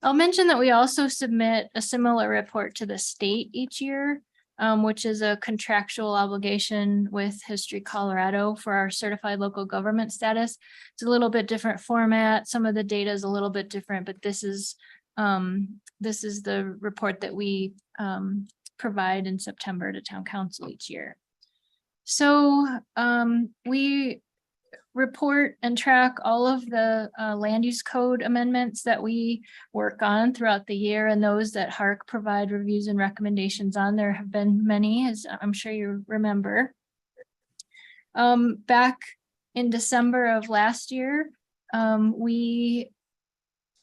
I'll mention that we also submit a similar report to the state each year, which is a contractual obligation with History Colorado for our certified local government status. It's a little bit different format. Some of the data is a little bit different, but this is the report that we provide in September to town council each year. So we report and track all of the land use code amendments that we work on throughout the year, and those that HARC provide reviews and recommendations on. There have been many, as I'm sure you remember. Back in December of last year, we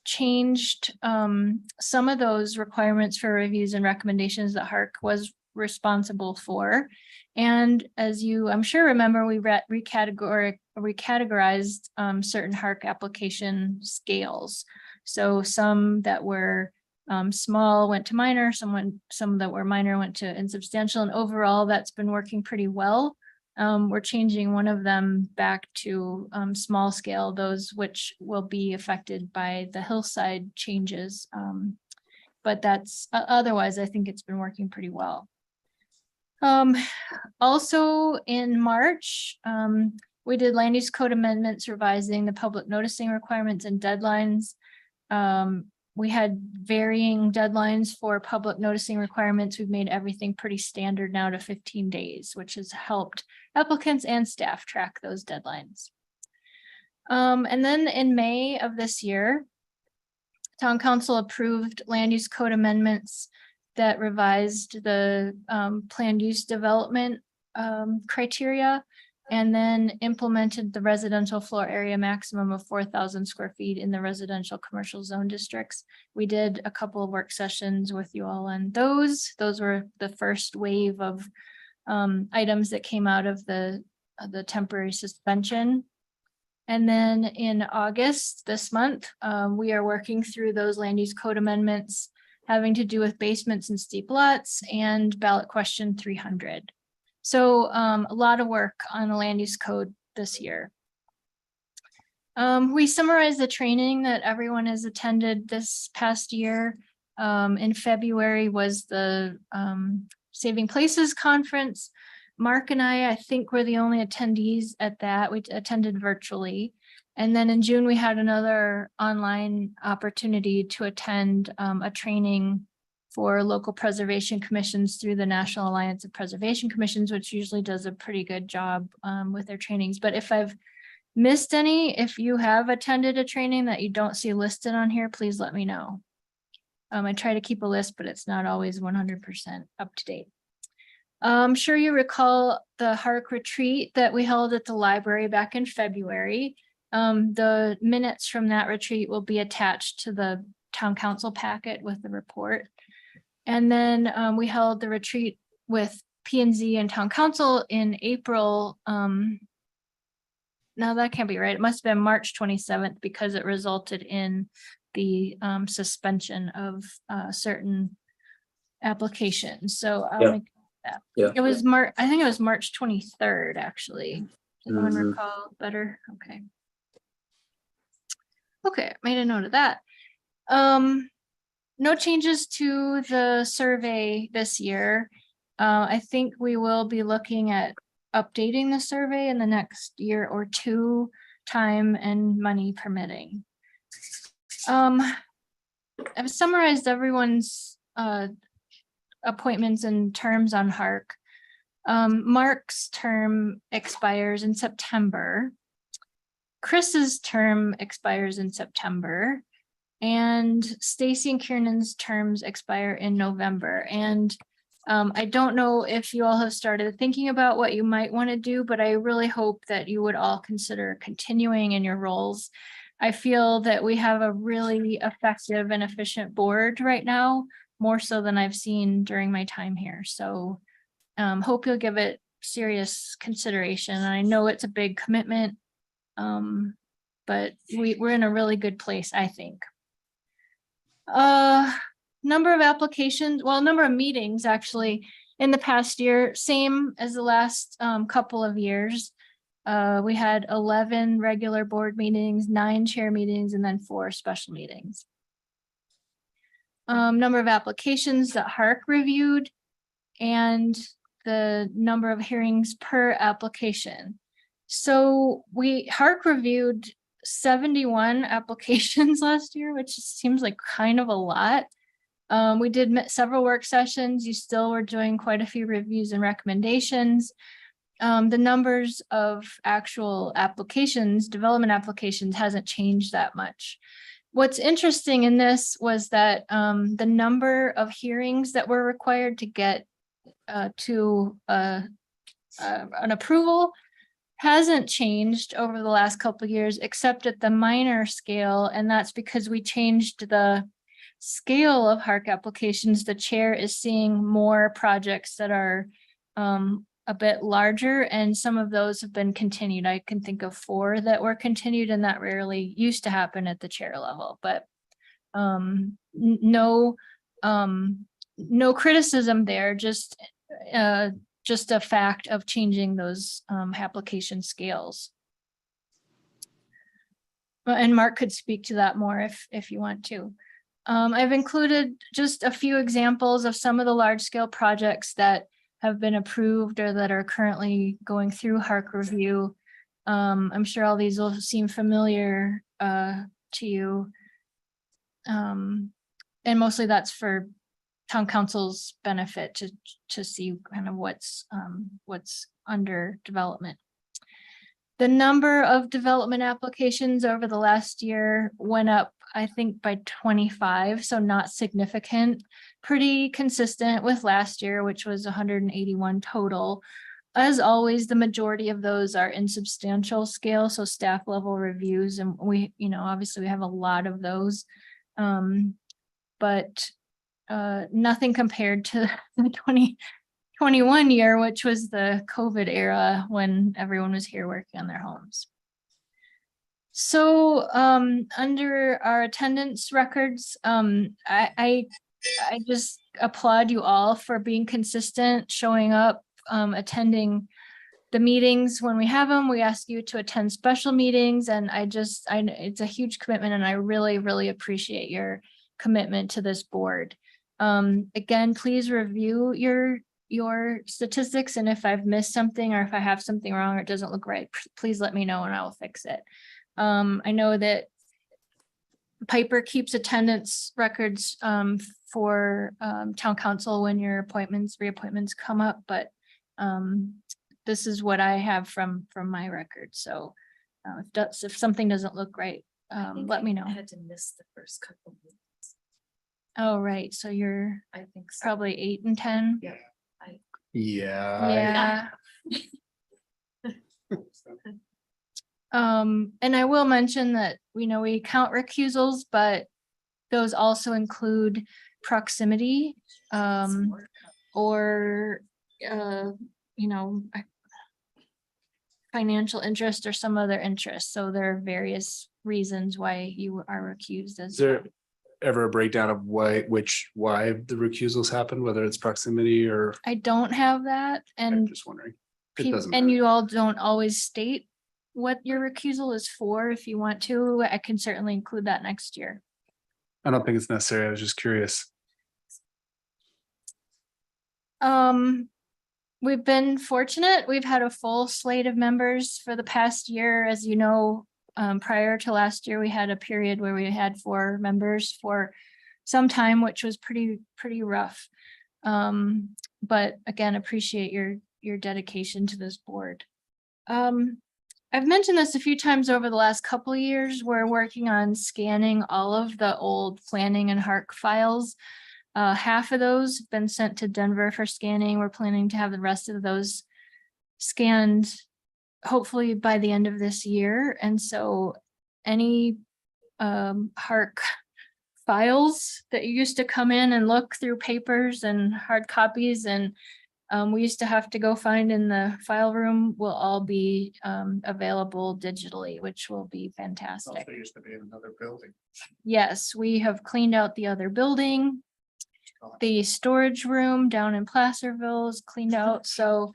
changed some of those requirements for reviews and recommendations that HARC was responsible for. And as you, I'm sure, remember, we recategorized certain HARC application scales. So some that were small went to minor, some that were minor went to insubstantial, and overall that's been working pretty well. We're changing one of them back to small scale, those which will be affected by the hillside changes. But that's otherwise, I think it's been working pretty well. Also in March, we did land use code amendments revising the public noticing requirements and deadlines. We had varying deadlines for public noticing requirements. We've made everything pretty standard now to 15 days, which has helped applicants and staff track those deadlines. And then in May of this year, Town Council approved land use code amendments that revised the planned use development criteria, and then implemented the residential floor area maximum of 4,000 square feet in the residential commercial zone districts. We did a couple of work sessions with you all on those. Those were the first wave of items that came out of the temporary suspension. And then in August this month, we are working through those land use code amendments having to do with basements and steep lots and ballot question 300. So a lot of work on the land use code this year. We summarized the training that everyone has attended this past year. In February was the Saving Places Conference. Mark and I think were the only attendees at that. We attended virtually. And then in June, we had another online opportunity to attend a training for local preservation commissions through the National Alliance of Preservation Commissions, which usually does a pretty good job with their trainings. But if I've missed any, if you have attended a training that you don't see listed on here, please let me know. I try to keep a list, but it's not always 100% up to date. I'm sure you recall the HARC retreat that we held at the library back in February. The minutes from that retreat will be attached to the town council packet with the report. And then we held the retreat with P&Z and town council in April. No, that can't be right. It must have been March 27th because it resulted in the suspension of certain applications. So I'll make that. Yeah. It was I think it was March 23rd, actually. Does anyone recall better? Okay. Okay, made a note of that. No changes to the survey this year. I think we will be looking at updating the survey in the next year or two, time and money permitting. I've summarized everyone's appointments and terms on HARC. Mark's term expires in September. Chris's term expires in September. And Stacy and Kiernan's terms expire in November. And I don't know if you all have started thinking about what you might want to do, but I really hope that you would all consider continuing in your roles. I feel that we have a really effective and efficient board right now, more so than I've seen during my time here. So hope you'll give it serious consideration. I know it's a big commitment, but we're in a really good place, I think. Number of applications, well, number of meetings actually in the past year, same as the last couple of years. We had 11 regular board meetings, 9 chair meetings, and then 4 special meetings. Number of applications that HARC reviewed and the number of hearings per application. So HARC reviewed 71 applications last year, which seems like kind of a lot. We did several work sessions. You still were doing quite a few reviews and recommendations. The numbers of actual applications, development applications, hasn't changed that much. What's interesting in this was that the number of hearings that were required to get to an approval hasn't changed over the last couple of years, except at the minor scale, and that's because we changed the scale of HARC applications. The chair is seeing more projects that are a bit larger, and some of those have been continued. I can think of 4 that were continued, and that rarely used to happen at the chair level, but no criticism there, just a fact of changing those application scales. And Mark could speak to that more if you want to. I've included just a few examples of some of the large scale projects that have been approved or that are currently going through HARC review. I'm sure all these will seem familiar to you. And mostly that's for town council's benefit to see kind of what's under development. The number of development applications over the last year went up, I think, by 25, so not significant, pretty consistent with last year, which was 181 total. As always, the majority of those are in substantial scale, so staff level reviews, and we, obviously we have a lot of those, but nothing compared to the 2021 year, which was the COVID era when everyone was here working on their homes. So under our attendance records, I just applaud you all for being consistent, showing up, attending the meetings when we have them. We ask you to attend special meetings, and it's a huge commitment, and I really, really appreciate your commitment to this board. Again, please review your statistics, and if I've missed something or if I have something wrong or it doesn't look right, please let me know and I will fix it. I know that Piper keeps attendance records for town council when your reappointments come up, but this is what I have from my record. So if something doesn't look right, let me know. I had to miss the first couple of weeks. Oh, right. So you're, I think so. probably 8 and 10. Yeah. Yeah. And I will mention that, we count recusals, but those also include proximity, or, financial interest or some other interest. So there are various reasons why you are recused as. Is there ever a breakdown of why the recusals happen, whether it's proximity or? I don't have that, I'm and just wondering. It doesn't and matter. you all don't always state what your recusal is for. If you want to, I can certainly include that next year. I don't think it's necessary. I was just curious. We've been fortunate. We've had a full slate of members for the past year. As you know, prior to last year, we had a period where we had 4 members for some time, which was pretty rough. But again, appreciate your dedication to this board. I've mentioned this a few times over the last couple of years. We're working on scanning all of the old planning and HARC files. Half of those have been sent to Denver for scanning. We're planning to have the rest of those scanned hopefully by the end of this year. And so any HARC files that used to come in and look through papers and hard copies and we used to have to go find in the file room will all be available digitally, which will be fantastic. Also used to be in another building. Yes, we have cleaned out the other building. The storage room down in Placerville is cleaned out. So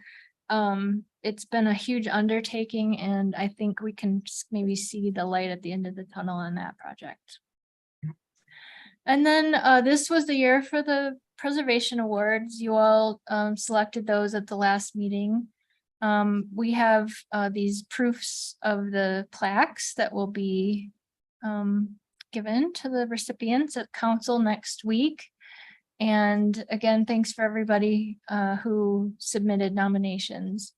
it's been a huge undertaking, and I think we can maybe see the light at the end of the tunnel on that project. And then this was the year for the preservation awards. You all selected those at the last meeting. We have these proofs of the plaques that will be given to the recipients at council next week. And again, thanks for everybody who submitted nominations.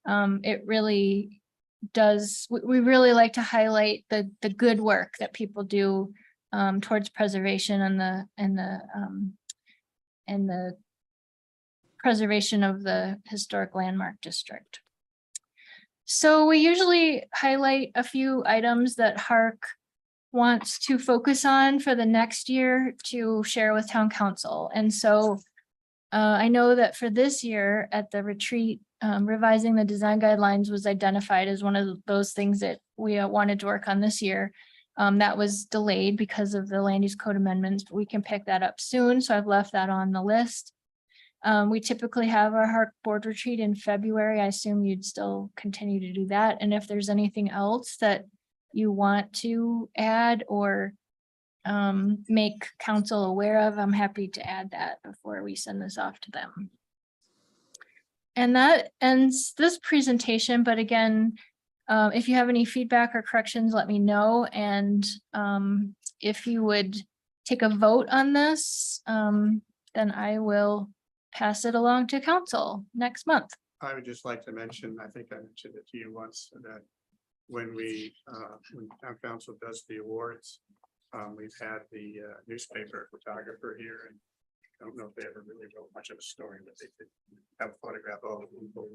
It really does, we really like to highlight the good work that people do towards preservation and the preservation of the historic landmark district. So we usually highlight a few items that HARC wants to focus on for the next year to share with town council. And so I know that for this year at the retreat, revising the design guidelines was identified as one of those things that we wanted to work on this year. That was delayed because of the land use code amendments, but we can pick that up soon. So I've left that on the list. We typically have our HARC board retreat in February. I assume you'd still continue to do that. And if there's anything else that you want to add or make council aware of, I'm happy to add that before we send this off to them. And that ends this presentation, but again, if you have any feedback or corrections, let me know. And if you would take a vote on this, then I will pass it along to council next month. I would just like to mention, I think I mentioned it to you once, that when when town council does the awards, we've had the newspaper photographer here, and I don't know if they ever really wrote much of a story, but they did have a photograph of all the people,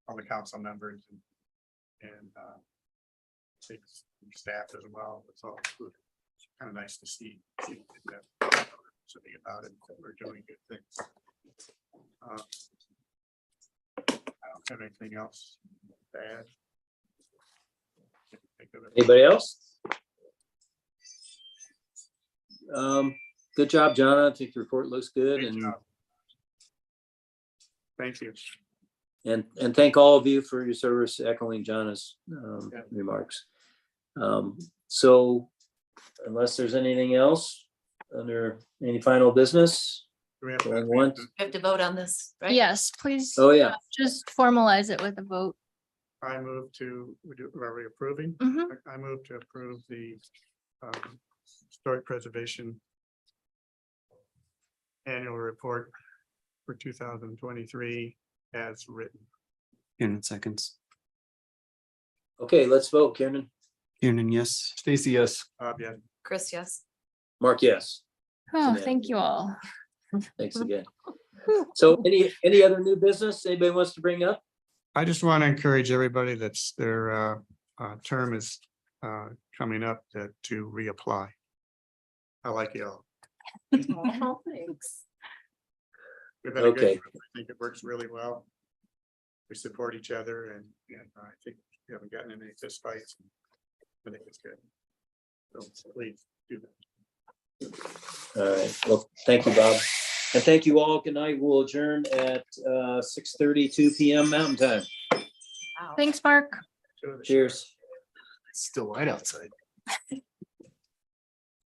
all the council members and staff as well. It's all included. It's kind of nice to see something about it. We're doing good things. I don't have anything else to add. Anybody else? Good job, John. I think the report looks good, Great and job. Thank you. and thank all of you for your service, echoing John's remarks. So unless there's anything else under any final business, Do we have to going once? We have to vote on this, right? Yes, please. Oh, yeah. Just formalize it with a vote. I move to, are we approving? Mhm. I move to approve the historic preservation annual report for 2023 as written. Kiernan seconds. Okay, let's vote. Kiernan, Kiernan, yes. Stacy, yes. Yeah, Chris, yes. Mark, yes. Oh, Yeah. thank you all. Thanks again. So any other new business anybody wants to bring up? I just want to encourage everybody that's their term is coming up to reapply. I like you all. Oh, thanks. We've had a good Okay. group. I think it works really well. We support each other, and I think we haven't gotten into any fist fights. I think it's good. So please do that. All right. Well, thank you, Bob. And thank you all. Good night. We'll adjourn at 6:32 p.m. Mountain Time. Wow. Thanks, Mark. Cheers. It's still light outside.